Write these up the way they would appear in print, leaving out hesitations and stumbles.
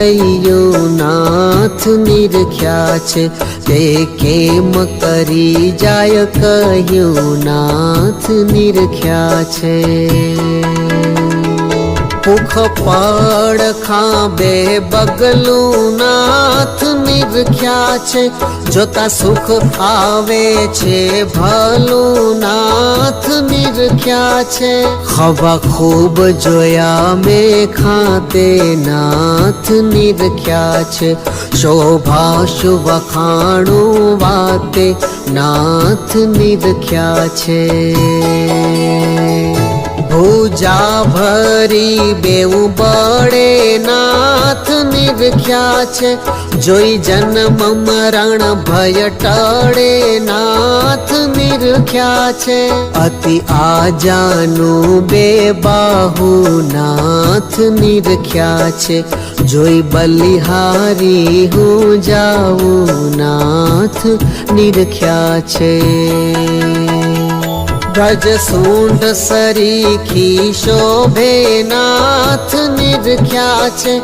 નાથ નિરખ્યા છે તે કેમ કરી જાય કહ્યું નાથ નિરખ્યા છે। પુખ પડ ખાંબે બગલું નાથ નિરખ્યા છે જોતા સુખ આવે છે ભલું નાથ નિરખ્યા છે। ખવા ખૂબ જોયા મેં ખાતે નાથ નિરખ્યા છે શોભા શુભ ખાણું વાતે નાથ નિરખ્યા છે। ભૂજા ભરી બેઉ બળે નાથ નિરખ્યા છે જોઈ જન્મ મરણ ભય ટળે નાથ નિરખ્યા છે। અતિ આજાનું બે બાહુ નાથ નિરખ્યા છે જોઈ બલિહારી હું જાઉં નાથ નિરખ્યા છે। ગજ સૂંઢ સરીખી શોભે નાથ નિરખ્યા છે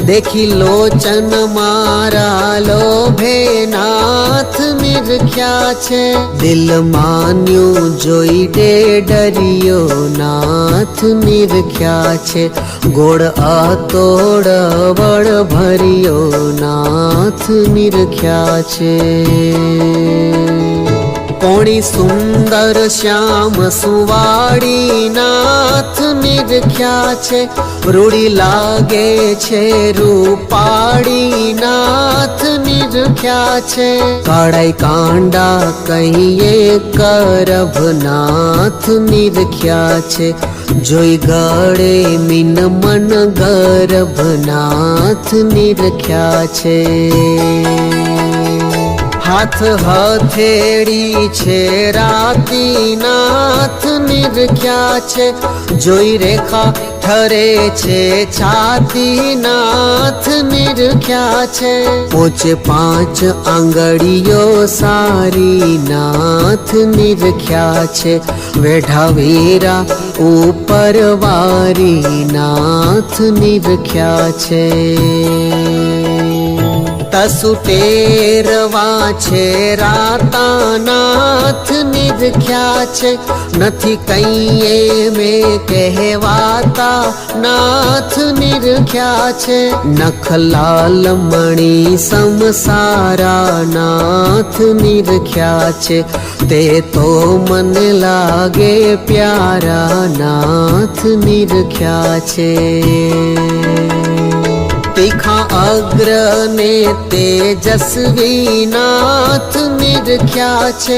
દેખી લોચન મારા લોભે નાથ નિરખ્યા છે। દિલ માન્યું જોઈ ડેડરિયો નાથ નિરખ્યા છે ગોળ અતોડ વળ ભર્યો નાથ નિરખ્યા છે। કોણી સુંદર શ્યામ સુવાડી નાથ નિરખ્યા છે રૂડી લાગે છે રૂપાડી નાથ નિરખ્યા છે। કાળાઈ કાંડા કહીએ કરભ નાથ નિરખ્યા છે જોઈ ગળે મીન મન ગર્ભ નાથ નિરખ્યા છે। હાથ હથેળી છે રાતી નાથ નિરખ્યા છે જોઈ રેખા ઠરે છે છાતી નાથ નિરખ્યા છે। પોચે પાંચ આંગળીઓ સારી નાથ નિરખ્યા છે વેઢા વેરા ઉપર વારી નાથ નિરખ્યા છે। તસુ ટેરવા છે રાતા નાથ નિરખ્યા છે નથી કઈએ મેં કહેવાતા નાથ નિરખ્યા છે। નખલાલ મણી સમસારા નાથ નિરખ્યા છે તે તો મને લાગે પ્યારા નાથ નિરખ્યા છે। તીખા અગ્ર ને તેજસ્વી નાથ નિરખ્યા છે